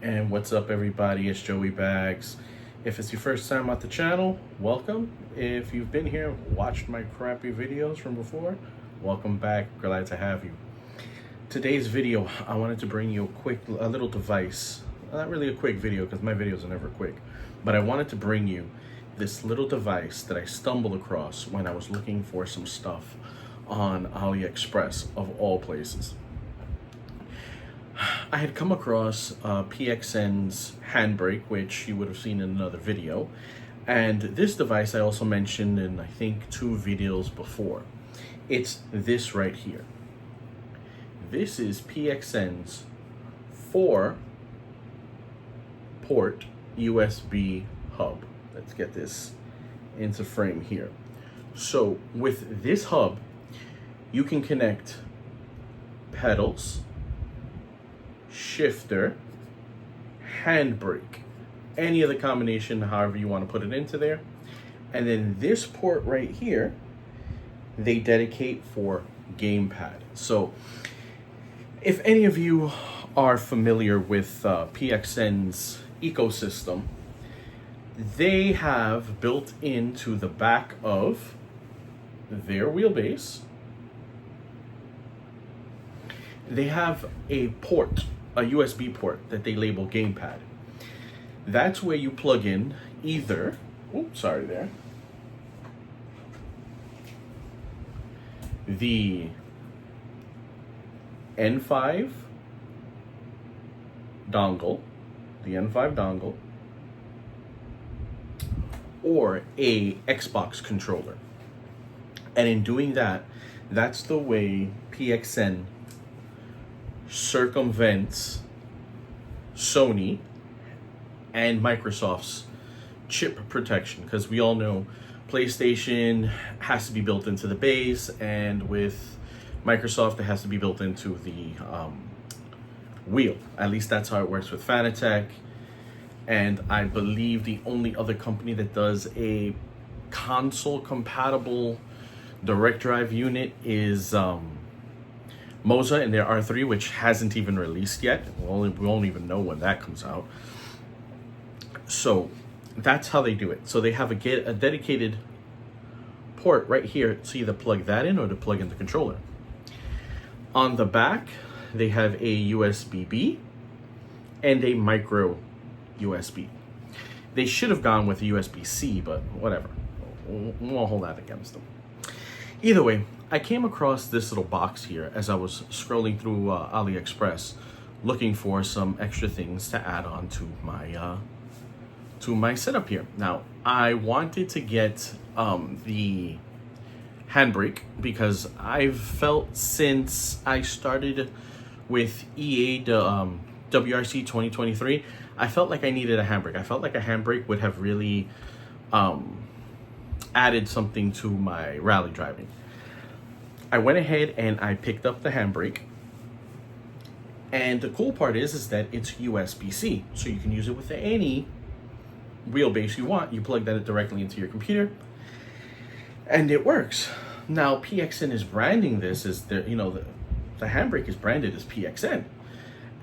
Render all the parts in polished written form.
And what's up, everybody? It's Joey Bags. If it's your first time at the channel, welcome. If you've been here, watched my crappy videos from before, welcome back. Glad to have you. Today's video, I wanted to bring you a little device. Not really a quick video because my videos are never quick, but I wanted to bring you this little device that I stumbled across when I was looking for some stuff on AliExpress, of all places. I had come across PXN's handbrake, which you would have seen in another video. And this device I also mentioned in, I think, 2 videos before. It's this right here. This is PXN's 4-port USB hub. Let's get this into frame here. So with this hub, you can connect pedals, shifter, handbrake, any other combination, however you want to put it into there. And then this port right here, they dedicate for gamepad. So if any of you are familiar with PXN's ecosystem, they have built into the back of their wheelbase, they have a port, a USB port that they label gamepad. That's where you plug in either, the N5 dongle, or a Xbox controller. And in doing that, that's the way PXN circumvents Sony and Microsoft's chip protection, because we all know PlayStation has to be built into the base, and with Microsoft it has to be built into the wheel. At least that's how it works with Fanatec. And I believe the only other company that does a console compatible direct drive unit is Moza and their R3, which hasn't even released yet. We won't even know when that comes out. So that's how they do it. So they have a dedicated port right here to either plug that in or to plug in the controller. On the back, they have a USB-B and a micro USB. They should have gone with a USB-C, but whatever. We won't hold that against them. Either way, I came across this little box here as I was scrolling through AliExpress, looking for some extra things to add on to my setup here. Now, I wanted to get the handbrake because I've felt since I started with EA WRC 2023, I felt like I needed a handbrake. I felt like a handbrake would have really added something to my rally driving. I went ahead and I picked up the handbrake. And the cool part is that it's USB-C. So you can use it with any wheelbase you want. You plug that directly into your computer and it works. Now PXN is branding this as the handbrake is branded as PXN.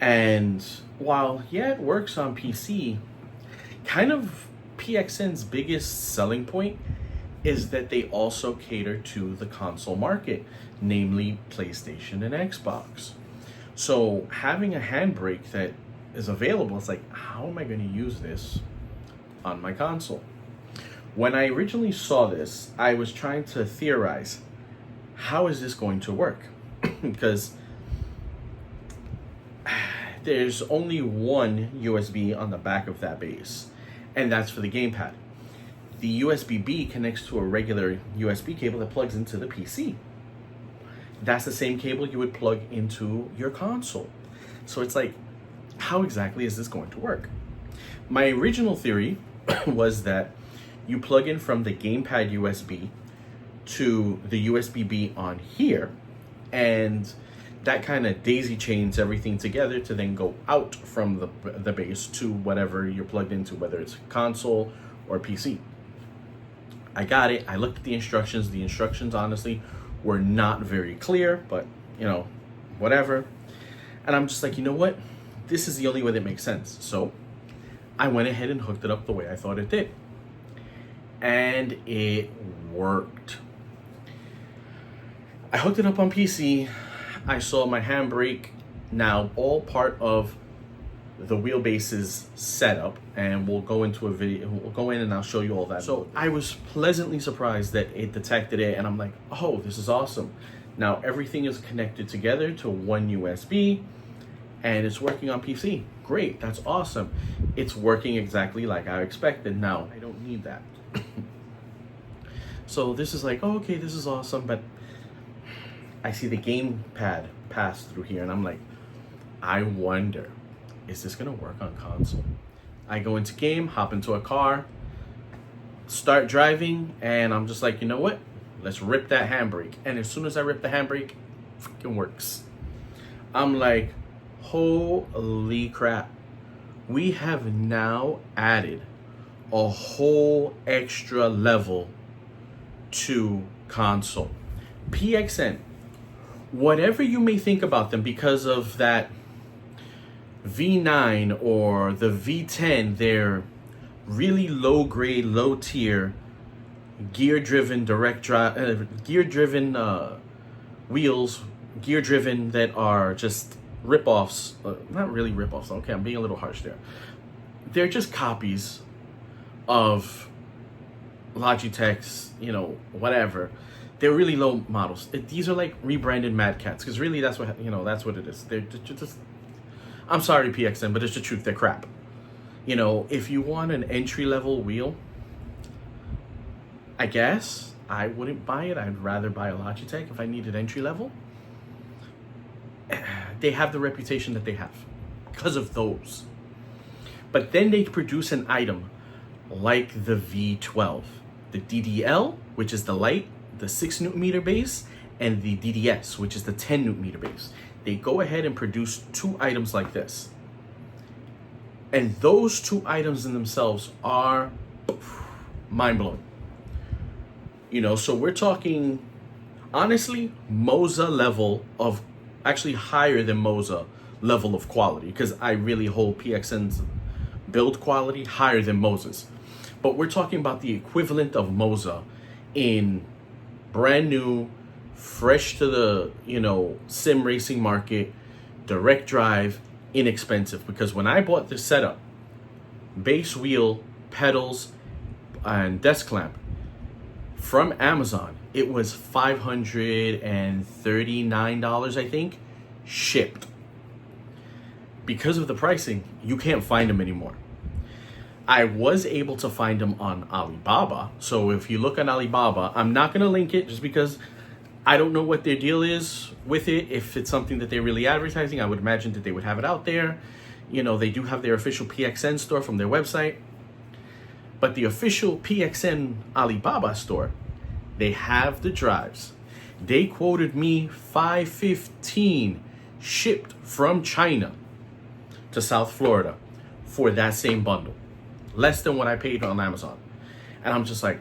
And while it works on PC, kind of PXN's biggest selling point is that they also cater to the console market, namely PlayStation and Xbox. So having a handbrake that is available, it's like, how am I going to use this on my console? When I originally saw this, I was trying to theorize, how is this going to work? Because there's only one USB on the back of that base, and that's for the gamepad. The USB-B connects to a regular USB cable that plugs into the PC. That's the same cable you would plug into your console. So it's like, how exactly is this going to work? My original theory was that you plug in from the gamepad USB to the USB-B on here, and that kind of daisy chains everything together to then go out from the base to whatever you're plugged into, whether it's console or PC. I got it. I looked at the instructions. The instructions, honestly, were not very clear, but, whatever. And I'm just like, you know what? this is the only way that makes sense. So I went ahead and hooked it up the way I thought it did. And it worked. I hooked it up on PC. I saw my handbrake now all part of the wheelbase's setup, and we'll go into a video. We'll go in and I'll show you all that. So I was pleasantly surprised that it detected it, and I'm like, oh, this is awesome. Now everything is connected together to one USB, and it's working on PC. Great, that's awesome. It's working exactly like I expected. Now I don't need that. So this is like, oh, okay, this is awesome, but I see the gamepad pass through here, and I'm like, I wonder, is this gonna work on console? I go into game, hop into a car, start driving, and I'm just like, you know what? Let's rip that handbrake. And as soon as I rip the handbrake, it freaking works. I'm like, holy crap. We have now added a whole extra level to console. PXN, whatever you may think about them because of that V9 or the V10, they're really low grade, low tier, gear driven direct drive, gear driven wheels, gear driven that are just rip-offs. Not really rip-offs, okay, I'm being a little harsh there. They're just copies of Logitech's, you know, whatever. They're really low models. These are like rebranded Mad Cats, because really that's what, you know, that's what it is. They're just, I'm sorry PXN, but it's the truth, they're crap. You know, if you want an entry-level wheel, I guess I wouldn't buy it. I'd rather buy a Logitech if I needed entry-level. They have the reputation that they have because of those. But then they produce an item like the V12, the DDL, which is the Lite, the 6 Newton meter base, and the DDS, which is the 10 Newton meter base. They go ahead and produce two items like this. And those two items in themselves are mind-blowing. You know, so we're talking, honestly, Moza level of, actually higher than Moza level of quality, because I really hold PXN's build quality higher than Moza's. But we're talking about the equivalent of Moza in brand new, fresh to the, you know, sim racing market, direct drive, inexpensive. Because when I bought this setup, base wheel, pedals, and desk clamp from Amazon, it was $539, I think, shipped. Because of the pricing, you can't find them anymore. I was able to find them on Alibaba. So if you look on Alibaba, I'm not going to link it just because I don't know what their deal is with it. If it's something that they're really advertising, I would imagine that they would have it out there. You know, they do have their official PXN store from their website. But the official PXN Alibaba store, they have the drives. They quoted me $515 shipped from China to South Florida for that same bundle. Less than what I paid on Amazon. And I'm just like,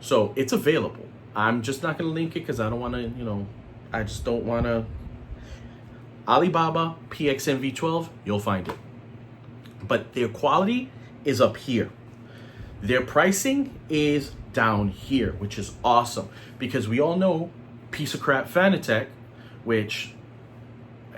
so it's available. I'm just not going to link it because I don't want to, you know, I just don't want to. Alibaba, PXN V12, you'll find it. But their quality is up here. Their pricing is down here, which is awesome. Because we all know piece of crap Fanatec, which,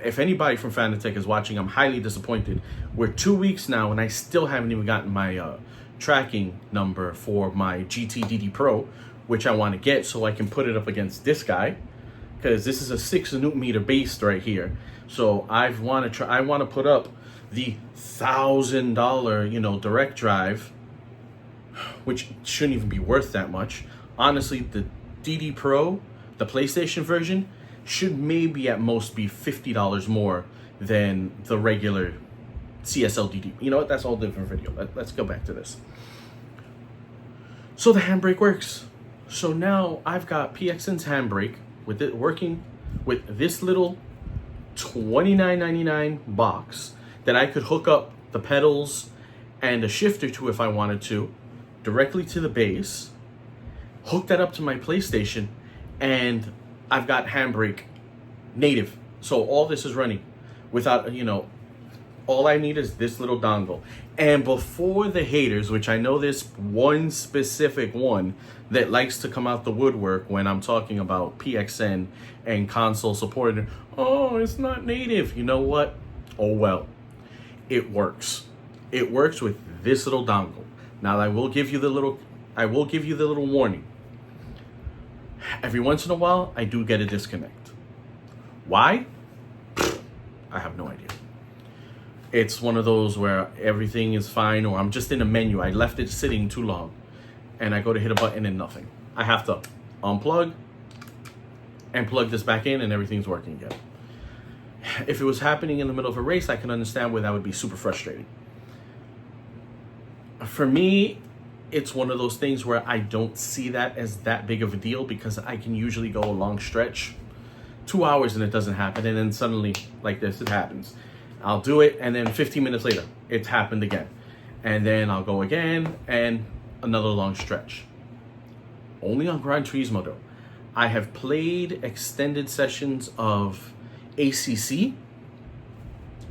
if anybody from Fanatec is watching, I'm highly disappointed. We're 2 weeks now and I still haven't even gotten my tracking number for my GTDD Pro, which I want to get so I can put it up against this guy, because this is a 6 Newton meter base right here. So I want to put up the $1,000, you know, direct drive, which shouldn't even be worth that much. Honestly, the DD Pro, the PlayStation version, should maybe at most be $50 more than the regular CSL DD. You know what? That's all different video. Let's go back to this. So the handbrake works. So now I've got PXN's handbrake with it working with this little $29.99 box that I could hook up the pedals and a shifter to if I wanted to, directly to the base, hook that up to my PlayStation, and I've got handbrake native. So all this is running. without, all I need is this little dongle. And before the haters, which I know there's one specific one that likes to come out the woodwork when I'm talking about PXN and console supported, oh, it's not native. You know what? Oh well, it works. It works with this little dongle. Now I will give you the little warning. Every once in a while, I do get a disconnect. Why? I have no idea. It's one of those where everything is fine, or I'm just in a menu. I left it sitting too long, and I go to hit a button and nothing. I have to unplug and plug this back in, and everything's working again. If it was happening in the middle of a race, I can understand where that would be super frustrating. For me, it's one of those things where I don't see that as that big of a deal, because I can usually go a long stretch, 2 hours, and it doesn't happen, and then suddenly, like this, it happens. I'll do it, and then 15 minutes later, it's happened again. And then I'll go again, and another long stretch. Only on Gran Turismo, though. I have played extended sessions of ACC,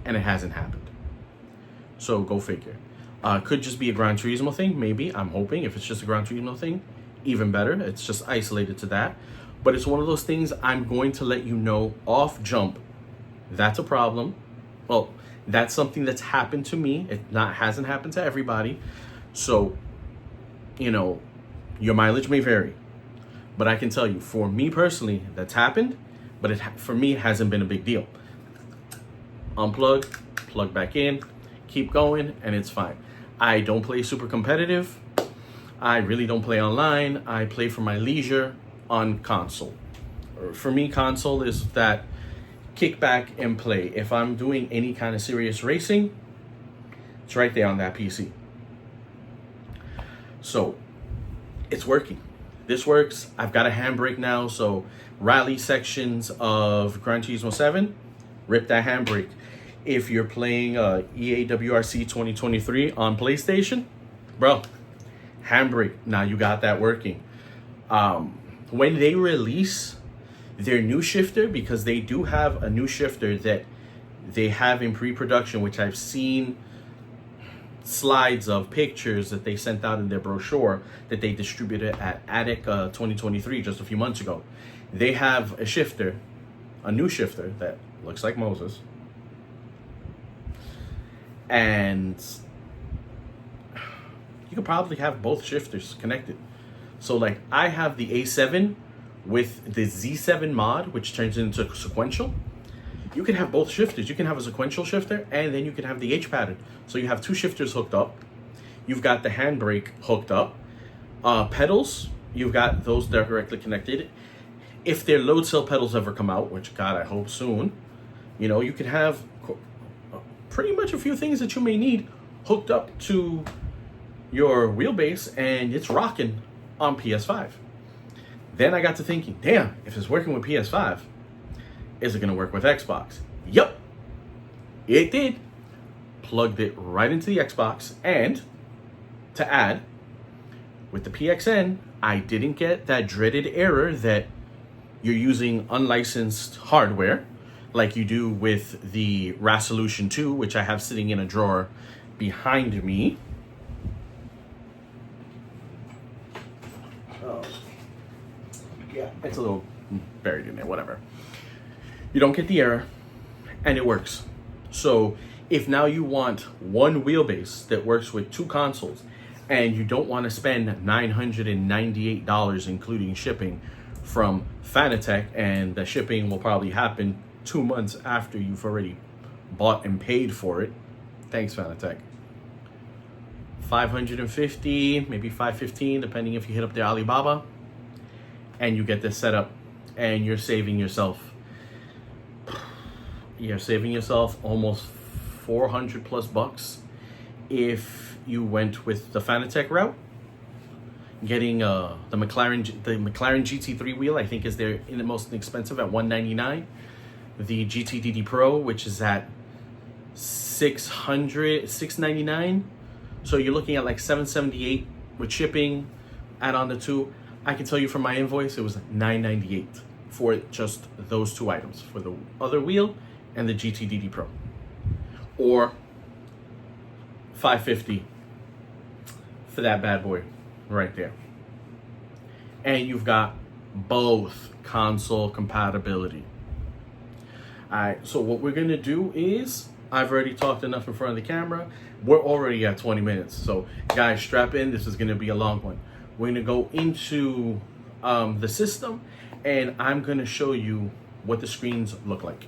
and it hasn't happened. So go figure. Could just be a Gran Turismo thing, maybe. I'm hoping. If it's just a Gran Turismo thing, even better. It's just isolated to that. But it's one of those things I'm going to let you know off jump. That's a problem. Well, that's something that's happened to me. It hasn't happened to everybody. So, your mileage may vary. But I can tell you, for me personally, that's happened. But for me, it hasn't been a big deal. Unplug, plug back in, keep going, and it's fine. I don't play super competitive. I really don't play online. I play for my leisure on console. For me, console is that kick back and play. If I'm doing any kind of serious racing, it's right there on that PC. So it's working. This works. I've got a handbrake now, so rally sections of Gran Turismo 7, rip that handbrake. If you're playing EA WRC 2023 on PlayStation, bro, handbrake. Now you got that working. When they release their new shifter, because they do have a new shifter that they have in pre-production, which I've seen slides of pictures that they sent out in their brochure that they distributed at ADEC 2023 just a few months ago. They have a shifter, a new shifter that looks like Moses. And you could probably have both shifters connected. So like I have the A7 with the Z7 mod, which turns into sequential. You can have both shifters. You can have a sequential shifter, and then you can have the H pattern. So you have two shifters hooked up. You've got the handbrake hooked up. Pedals, you've got those directly connected. If their load cell pedals ever come out, which God, I hope soon, you can have pretty much a few things that you may need hooked up to your wheelbase, and it's rocking on PS5. Then I got to thinking, damn, if it's working with PS5, is it going to work with Xbox? Yep, it did. Plugged it right into the Xbox, and to add, with the PXN, I didn't get that dreaded error that you're using unlicensed hardware like you do with the Resolution 2, which I have sitting in a drawer behind me. Oh, yeah, it's a little buried in there, whatever. You don't get the error, and it works. So if now you want one wheelbase that works with two consoles, and you don't want to spend $998 including shipping from Fanatec, and the shipping will probably happen 2 months after you've already bought and paid for it. Thanks, Fanatec. $550, maybe $515, depending if you hit up the Alibaba, and you get this set up, and you're saving yourself almost 400 plus bucks if you went with the Fanatec route. Getting the McLaren GT3 wheel, I think, is their most expensive at $199. The GTDD Pro, which is at $699. So you're looking at like $778 with shipping. Add on the two. I can tell you from my invoice, it was $998 for just those two items. For the other wheel, and the GTDD Pro, or 550 for that bad boy right there. And you've got both console compatibility. Alright, so what we're gonna do is, I've already talked enough in front of the camera. We're already at 20 minutes. So guys, strap in, this is gonna be a long one. We're gonna go into the system, and I'm gonna show you what the screens look like.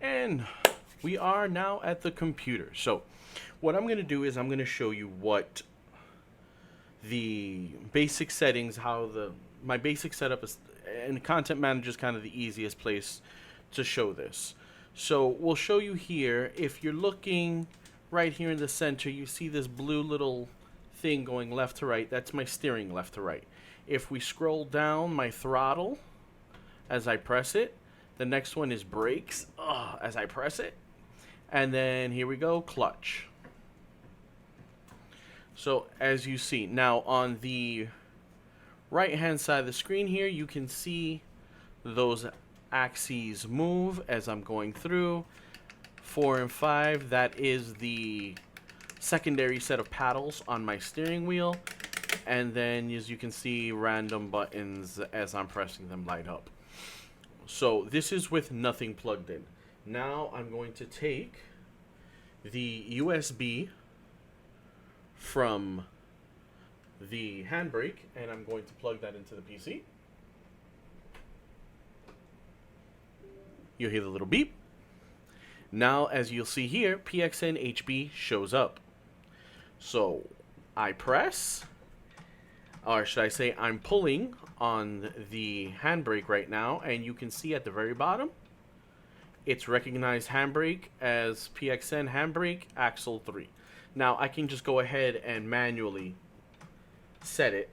And we are now at the computer. So what I'm gonna do is I'm gonna show you what the basic settings, how my basic setup is, and Content Manager is kind of the easiest place to show this. So we'll show you here. If you're looking right here in the center, you see this blue little thing going left to right. That's my steering, left to right. If we scroll down, my throttle as I press it. The next one is brakes as I press it. And then here we go, clutch. So as you see, now on the right hand side of the screen here, you can see those axes move as I'm going through. 4 and 5, that is the secondary set of paddles on my steering wheel. And then as you can see, random buttons as I'm pressing them light up. So this is with nothing plugged in. Now I'm going to take the USB from the handbrake, and I'm going to plug that into the PC. You'll hear the little beep. Now, as you'll see here, PXN HB shows up. So I press, or should I say I'm pulling on the handbrake right now, and you can see at the very bottom, it's recognized handbrake as PXN handbrake axle 3. Now I can just go ahead and manually set it.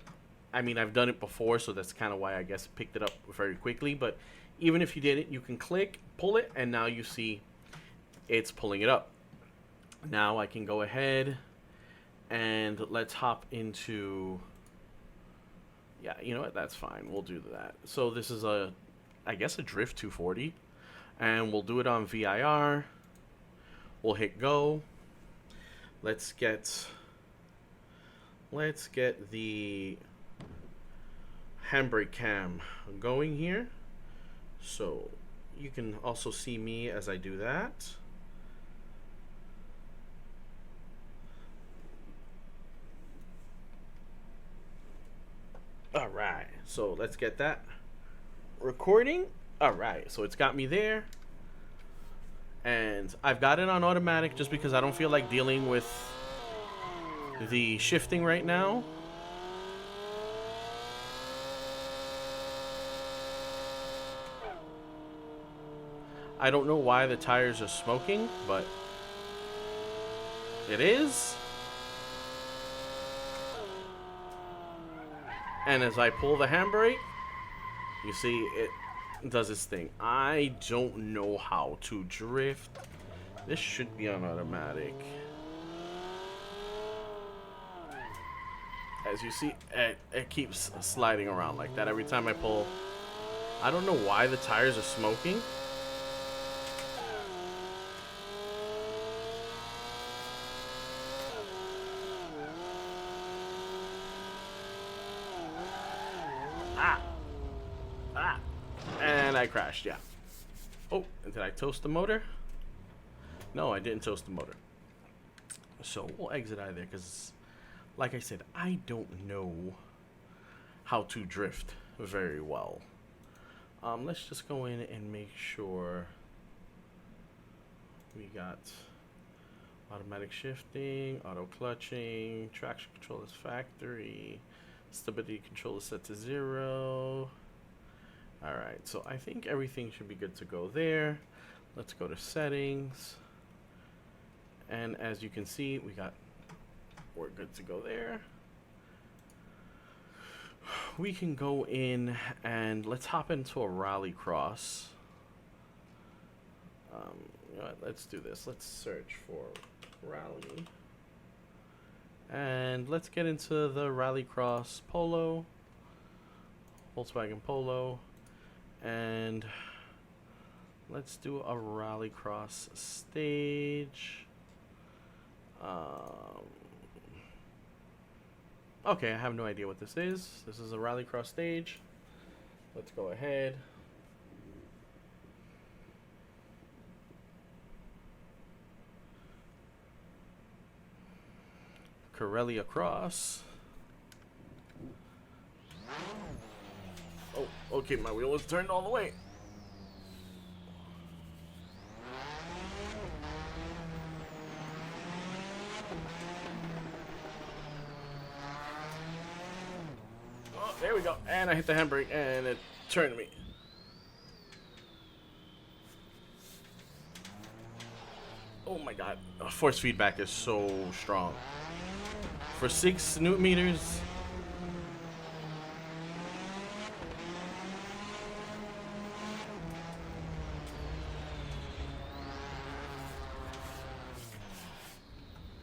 I mean, I've done it before, so that's kind of why I guess it picked it up very quickly. But even if you did it, you can click, pull it, and now you see it's pulling it up. Now I can go ahead and let's hop into, yeah, you know what, that's fine, we'll do that. So this is I guess a Drift 240, and we'll do it on VIR. We'll hit go. Let's get the handbrake cam going here, so you can also see me as I do that. Alright, so let's get that recording. Alright, so it's got me there. And I've got it on automatic just because I don't feel like dealing with the shifting right now. I don't know why the tires are smoking, but it is. And as I pull the handbrake, you see it does its thing. I don't know how to drift. This should be on automatic. As you see, it keeps sliding around like that every time I pull. I don't know why the tires are smoking. And I crashed, yeah. Oh, did I toast the motor? No, I didn't toast the motor. So we'll exit out of there because, like I said, I don't know how to drift very well. Let's just go in and make sure we got automatic shifting, auto clutching, traction control is factory, stability control is set to 0. Alright, so I think everything should be good to go there. Let's go to settings. And as you can see, we're good to go there. We can go in and let's hop into a rallycross. You know what, let's do this. Let's search for rally. And let's get into the rallycross Polo. Volkswagen Polo. And let's do a rallycross stage. Okay, I have no idea what this is. This is a rallycross stage. Let's go ahead. Corellia Cross. Oh, okay, my wheel is turned all the way. Oh, there we go. And I hit the handbrake and it turned me. Oh my god. Force feedback is so strong. For 6 newton meters.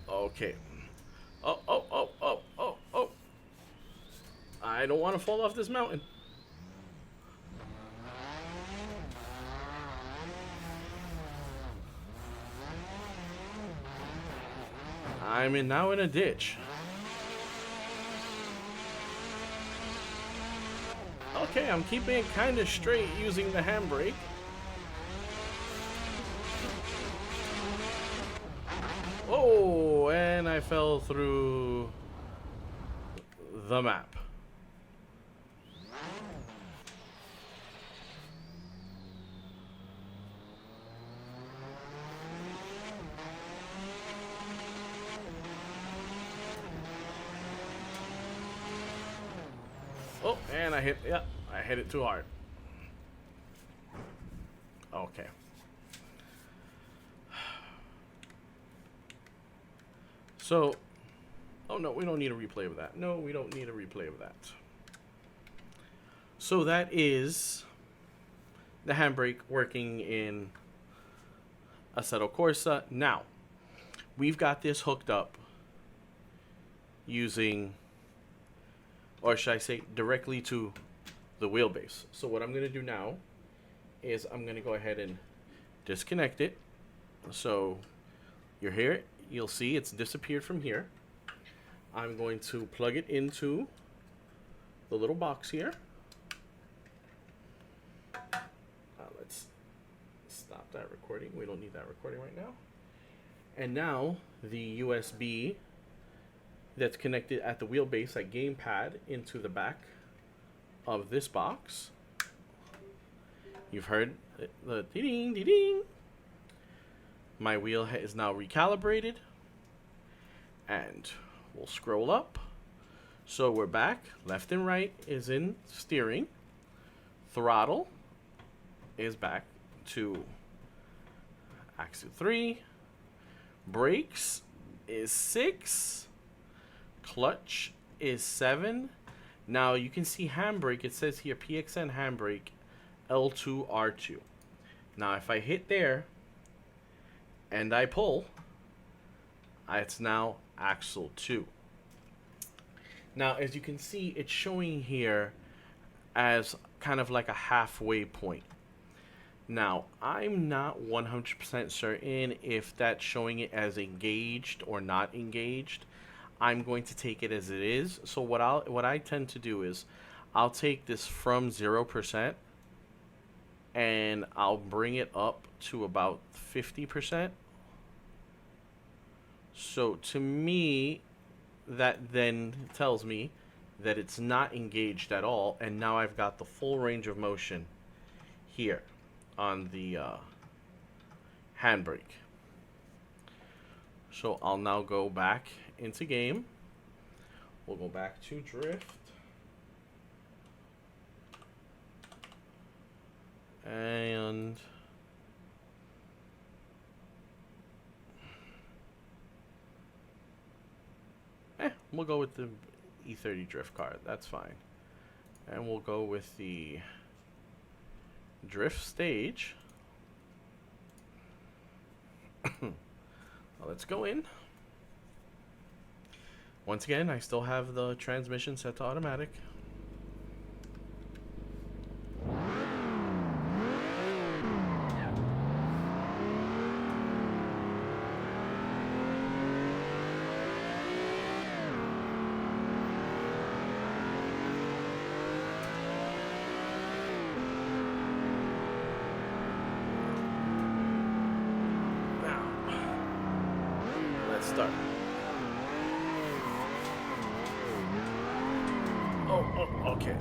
Okay. Oh. I don't want to fall off this mountain. I'm now in a ditch. Okay, I'm keeping it kind of straight using the handbrake. Oh, and I fell through the map. Oh, and I hit it too hard. Okay. So, oh no, we don't need a replay of that. No, we don't need a replay of that. So that is the handbrake working in Assetto Corsa. Now, we've got this hooked up using, or should I say, directly to the wheelbase. So what I'm going to do now is I'm going to go ahead and disconnect it. So you're here. You'll see it's disappeared from here. I'm going to plug it into the little box here. Let's stop that recording. We don't need that recording right now. And now the USB that's connected at the wheelbase, that gamepad, into the back of this box. You've heard the ding ding ding. My wheel is now recalibrated, and we'll scroll up. So we're back. Left and right is in steering. Throttle is back to axle 3. Brakes is 6. Clutch is 7. Now you can see handbrake. It says here PXN handbrake L2 R2. Now if I hit there and I pull, it's now axle 2. Now as you can see, it's showing here as kind of like a halfway point. Now I'm not 100% certain if that's showing it as engaged or not engaged. I'm going to take it as it is. So what I tend to do is I'll take this from 0% and I'll bring it up to about 50%. So to me, that then tells me that it's not engaged at all, and now I've got the full range of motion here on the handbrake. So I'll now go back into game. We'll go back to drift. And we'll go with the E30 drift car. That's fine. And we'll go with the drift stage. Let's go in. Once again, I still have the transmission set to automatic. start. Oh, okay.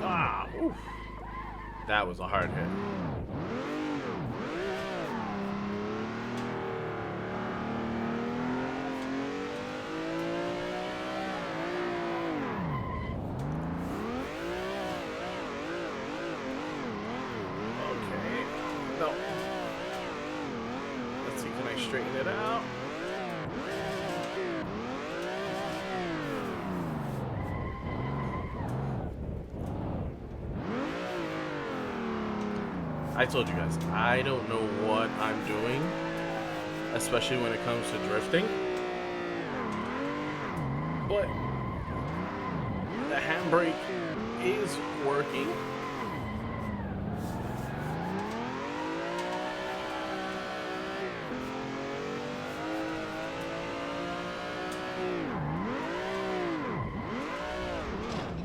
Ah, oof. That was a hard hit. No. Let's see, can I straighten it out? I told you guys, I don't know what I'm doing, especially when it comes to drifting. But the handbrake is working.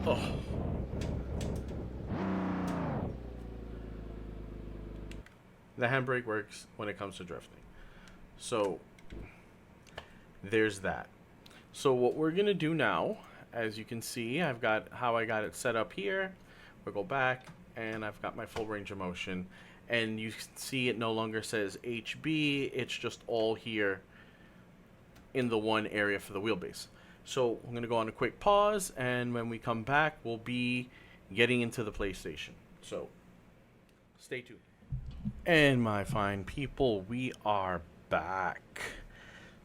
Oh. The handbrake works when it comes to drifting. So there's that. So what we're gonna do now, as you can see, I've got how I got it set up here. We'll go back and I've got my full range of motion, and you can see it no longer says HB, it's just all here in the one area for the wheelbase. So I'm gonna go on a quick pause, and when we come back, we'll be getting into the PlayStation. So stay tuned. And my fine people, we are back.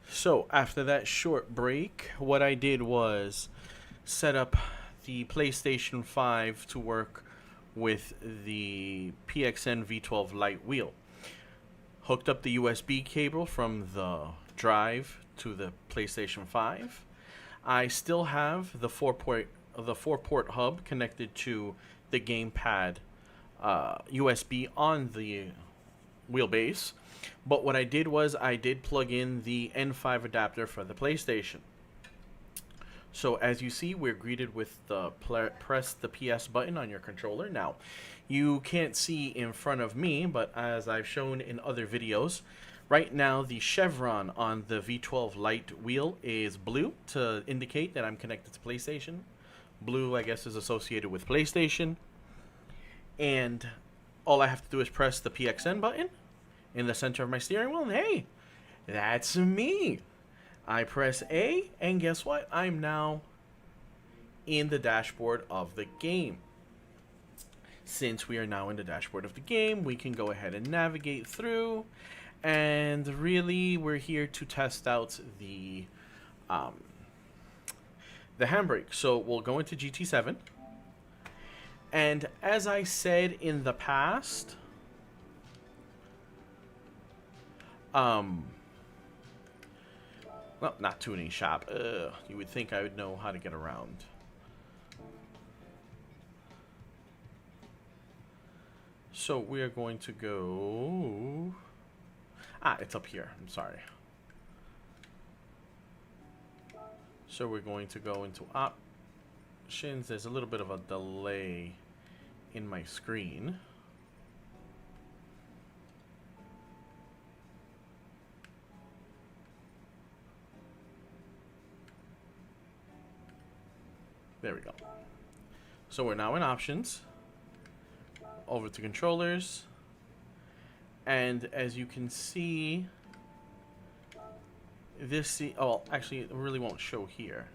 So after that short break, what I did was set up the PlayStation 5 to work with the PXN v12 Lite wheel. Hooked up the USB cable from the drive to the PlayStation 5. I still have the 4-port hub connected to the gamepad USB on the wheelbase. But what I did was I did plug in the N5 adapter for the PlayStation. So as you see, we're greeted with the press the PS button on your controller. Now, you can't see in front of me, but as I've shown in other videos, right now the chevron on the V12 Lite wheel is blue to indicate that I'm connected to PlayStation. Blue, I guess, is associated with PlayStation. And all I have to do is press the PXN button in the center of my steering wheel, and hey, that's me. I press A, and guess what? I'm now in the dashboard of the game. Since we are now in the dashboard of the game, we can go ahead and navigate through, and really, we're here to test out the handbrake. So we'll go into GT7. And as I said in the past, well, not tuning shop. You would think I would know how to get around. So we are going to go... it's up here. I'm sorry. So we're going to go into options. There's a little bit of a delay in my screen. There we go. So we're now in options. Over to controllers. And as you can see, this... Oh, actually, it really won't show here.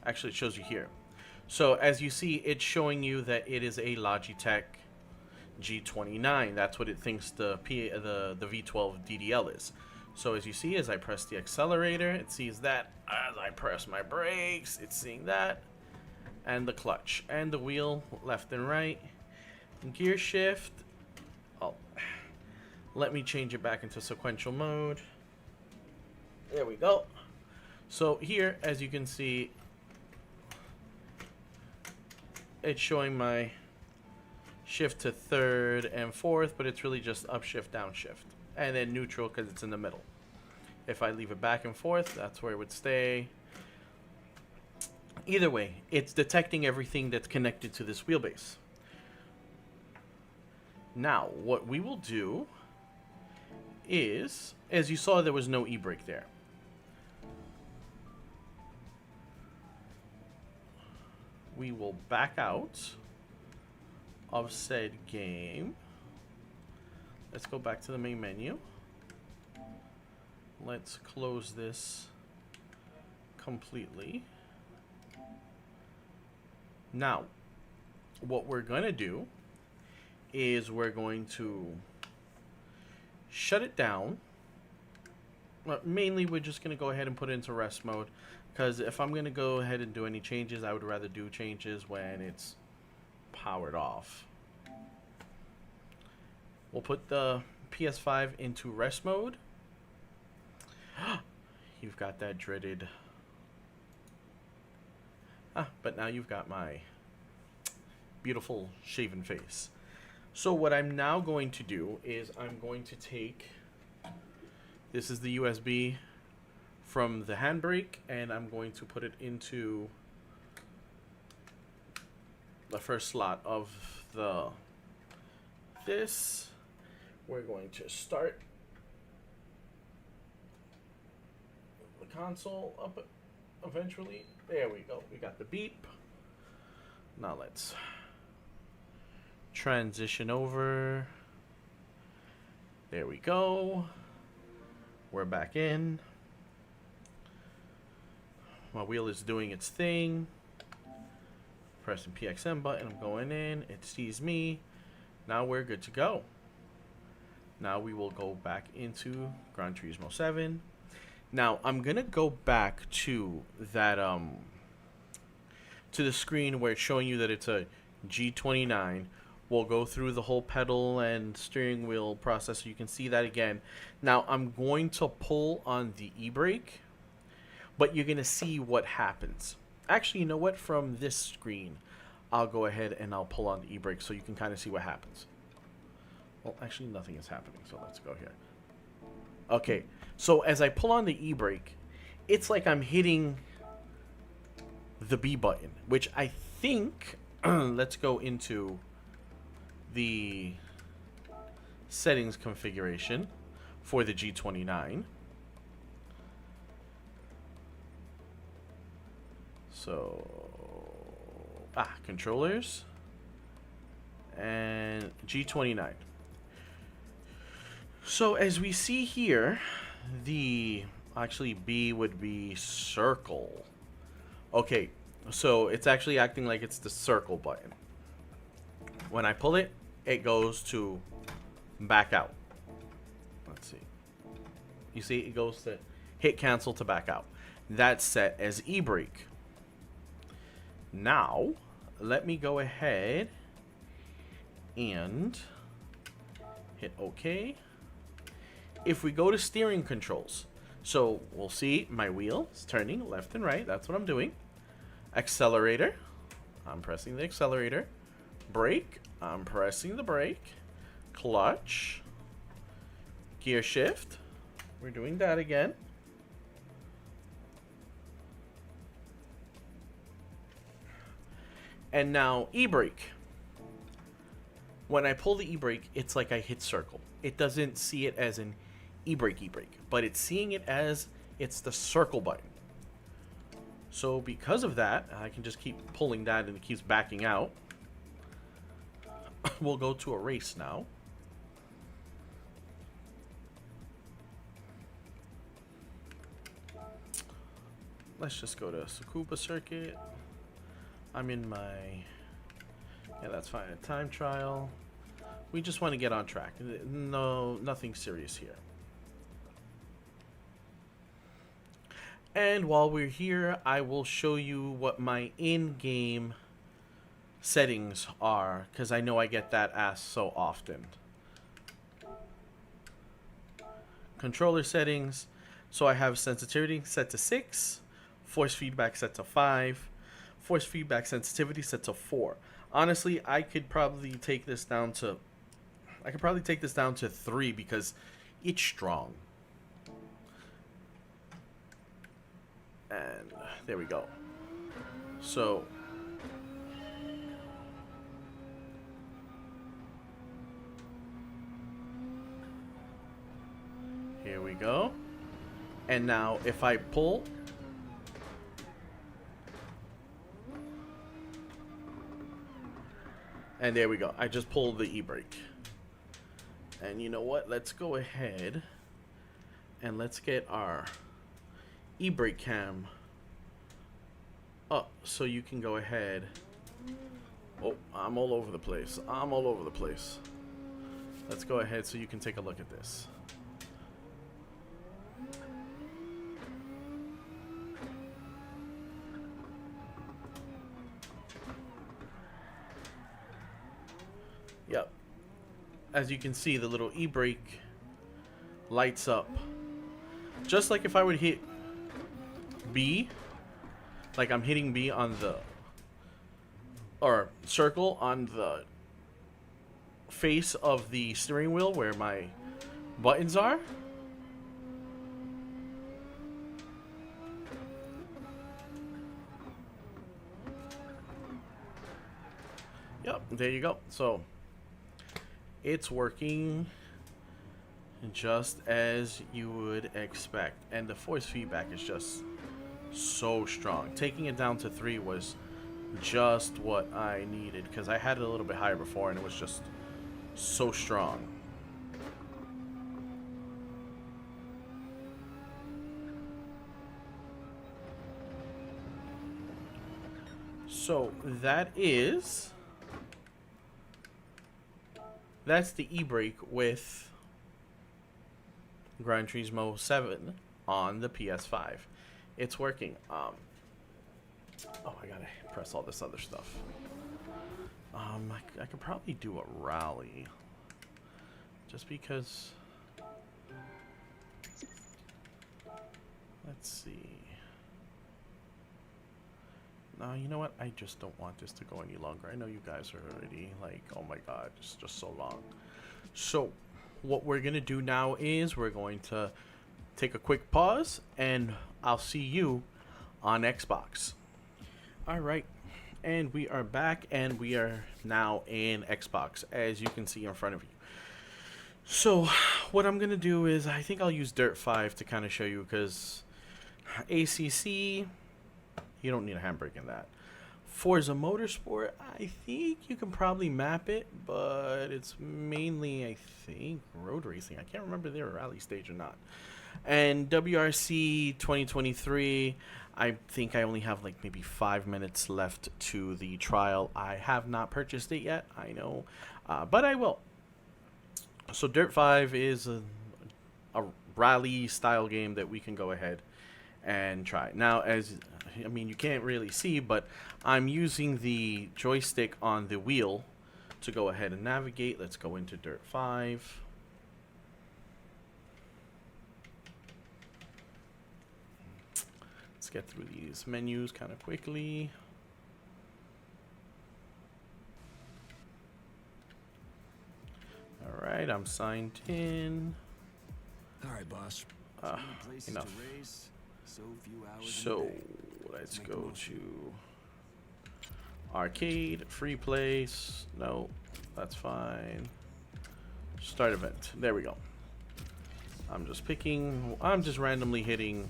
Actually, it shows you here. So as you see, it's showing you that it is a Logitech G29. That's what it thinks the V12 DDL is. So as you see, as I press the accelerator, it sees that. As I press my brakes, it's seeing that. And the clutch. And the wheel, left and right. Gear shift. Oh, let me change it back into sequential mode. There we go. So here, as you can see, it's showing my shift to third and fourth, but it's really just up shift, down shift. And then neutral because it's in the middle. If I leave it back and forth, that's where it would stay. Either way, it's detecting everything that's connected to this wheelbase. Now, what we will do is, as you saw, there was no e-brake there. We will back out of said game. Let's go back to the main menu. Let's close this completely. Now, what we're going to do is we're going to shut it down. Well, mainly, we're just going to go ahead and put it into rest mode. Because if I'm going to go ahead and do any changes, I would rather do changes when it's powered off. We'll put the PS5 into rest mode. You've got that dreaded... but now you've got my beautiful shaven face. So what I'm now going to do is I'm going to take... This is the USB from the handbrake, and I'm going to put it into the first slot of this. We're going to start the console up eventually. There we go. We got the beep. Now let's transition over. There we go. We're back in. My wheel is doing its thing. Pressing PXN button. I'm going in. It sees me. Now we're good to go. Now we will go back into Gran Turismo 7. Now I'm gonna go back to that to the screen where it's showing you that it's a G29. We'll go through the whole pedal and steering wheel process so you can see that again. Now I'm going to pull on the e-brake, but you're gonna see what happens. Actually, you know what? From this screen, I'll go ahead and I'll pull on the e-brake so you can kind of see what happens. Well, actually, nothing is happening, so let's go here. Okay, so as I pull on the e-brake, it's like I'm hitting the B button, which I think, let's go into the settings configuration for the G29. So, controllers and G29. So as we see here, actually B would be circle. Okay, so it's actually acting like it's the circle button. When I pull it, it goes to back out. Let's see. You see, it goes to hit cancel to back out. That's set as e-brake. Now, let me go ahead and hit OK. If we go to steering controls, so we'll see my wheel is turning left and right. That's what I'm doing. Accelerator, I'm pressing the accelerator. Brake, I'm pressing the brake. Clutch. Gear shift, we're doing that again. And now e-brake. When I pull the e-brake, it's like I hit circle. It doesn't see it as an e-brake, but it's seeing it as it's the circle button. So because of that, I can just keep pulling that and it keeps backing out. We'll go to a race now. Let's just go to Tsukuba circuit. I'm in my... Yeah, that's fine. A time trial. We just want to get on track. No, nothing serious here. And while we're here, I will show you what my in-game settings are, because I know I get that asked so often. Controller settings. So I have sensitivity set to 6, force feedback set to 5, force feedback sensitivity set to 4. Honestly, I could probably take this down to 3 because it's strong. And there we go. So here we go. And now if I pull, and there we go. I just pulled the e-brake. And you know what? Let's go ahead and let's get our e-brake cam up so you can go ahead. Oh, I'm all over the place. I'm all over the place. Let's go ahead so you can take a look at this. Yep. As you can see, the little e-brake lights up. Just like if I would hit B, like I'm hitting B on the, or circle on the face of the steering wheel where my buttons are. Yep, there you go. So it's working just as you would expect, and the force feedback is just so strong. Taking it down to 3 was just what I needed because I had it a little bit higher before and it was just so strong. So that's the e-brake with Gran Turismo 7 on the PS5. It's working. Oh, I gotta press all this other stuff. I could probably do a rally, just because. Let's see. No, you know what? I just don't want this to go any longer. I know you guys are already like, oh my god, it's just so long. So, what we're gonna do now is we're going to take a quick pause, and I'll see you on Xbox. Alright, and we are back, and we are now in Xbox, as you can see in front of you. So, what I'm going to do is, I think I'll use Dirt 5 to kind of show you, because ACC, you don't need a handbrake in that. Forza Motorsport, I think you can probably map it, but it's mainly, I think, road racing. I can't remember if they're a rally stage or not. And WRC 2023, I think I only have like maybe 5 minutes left to the trial. I have not purchased it yet, I know, but I will. So Dirt 5 is a rally style game that we can go ahead and try. Now, I mean, you can't really see, but I'm using the joystick on the wheel to go ahead and navigate. Let's go into Dirt 5. Let's get through these menus kind of quickly. All right, I'm signed in. All right, boss. Enough. So let's go to arcade, free place. No, that's fine. Start event. There we go. I'm just randomly hitting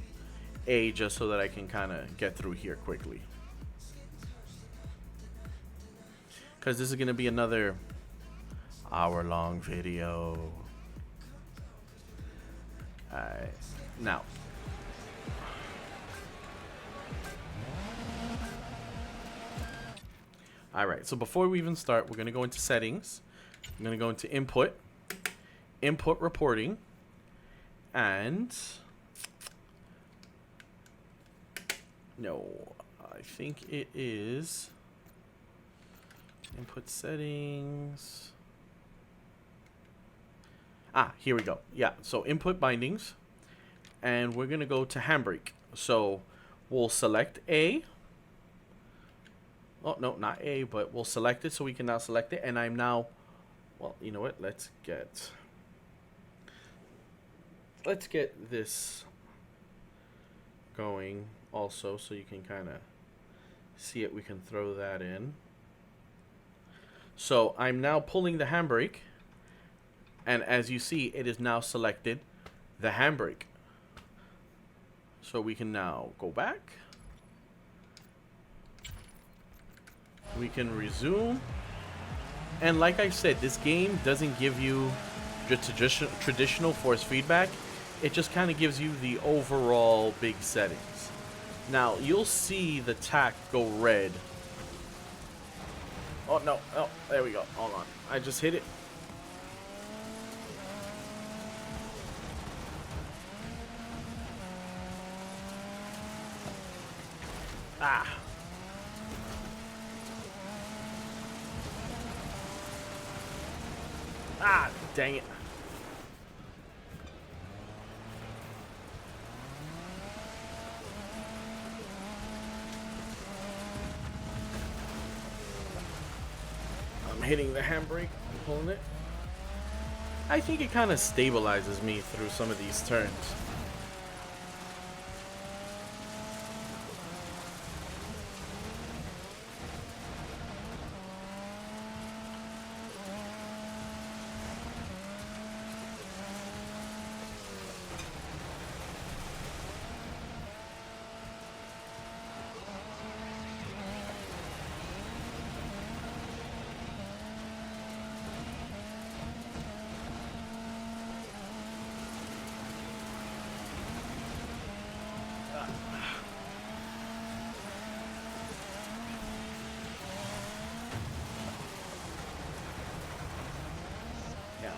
A just so that I can kind of get through here quickly. Because this is going to be another hour-long video. Alright, now. Alright, so before we even start, we're going to go into settings. I'm going to go into input reporting, and no, I think it is input settings. Here we go. Yeah, so input bindings, and we're going to go to handbrake. So we'll select A. Oh, no, not A, but we'll select it so we can now select it. And I'm now, well, you know what? Let's get this going also so you can kind of see it. We can throw that in. So I'm now pulling the handbrake. And as you see, it is now selected the handbrake. So we can now go back. We can resume. And like I said, this game doesn't give you the traditional force feedback. It just kind of gives you the overall big settings. Now, you'll see the tack go red. Oh, no. Oh, there we go. Hold on. I just hit it. Ah. Ah, dang it. I'm hitting the handbrake, I'm pulling it. I think it kind of stabilizes me through some of these turns.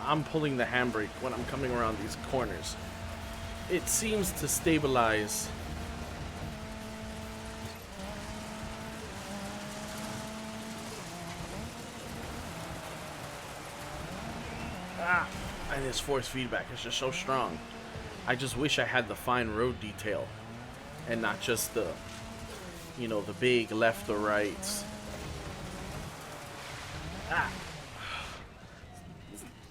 I'm pulling the handbrake when I'm coming around these corners. It seems to stabilize. And this force feedback is just so strong. I just wish I had the fine road detail and not just the, you know, the big left or right.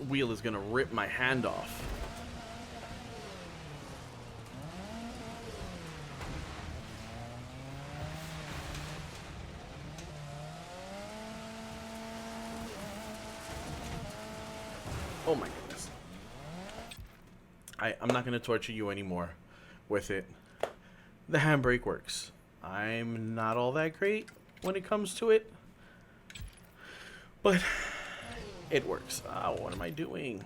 Wheel is gonna rip my hand off. Oh my goodness. I'm not gonna torture you anymore with it. The handbrake works. I'm not all that great when it comes to it, but it works. What am I doing?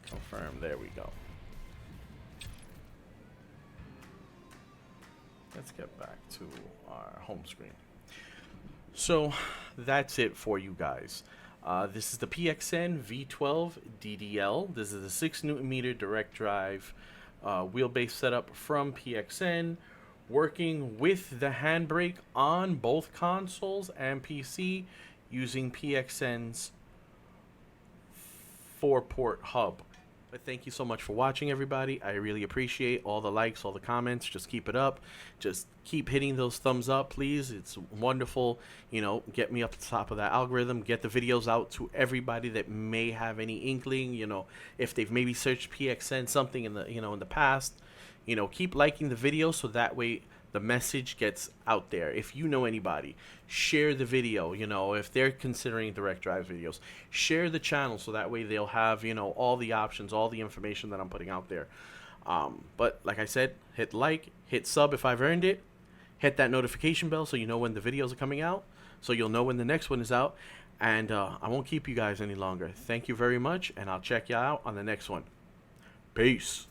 Confirm. There we go. Let's get back to our home screen. So that's it for you guys. This is the PXN v12 DDL. This is a 6 Nm direct drive wheelbase setup from PXN, working with the handbrake on both consoles and PC, using PXN's 4-port hub. But thank you so much for watching, everybody. I really appreciate all the likes, all the comments. Just keep it up. Just keep hitting those thumbs up, please. It's wonderful. You know, get me up to the top of that algorithm. Get the videos out to everybody that may have any inkling. You know, if they've maybe searched PXN something in the in the past. You know, keep liking the video so that way the message gets out there. If you know anybody, share the video. You know, if they're considering direct drive videos, share the channel so that way they'll have, you know, all the options, all the information that I'm putting out there. But like I said, hit like, hit sub if I've earned it, hit that notification bell so you know when the videos are coming out, so you'll know when the next one is out. And I won't keep you guys any longer. Thank you very much, and I'll check you out on the next one. Peace.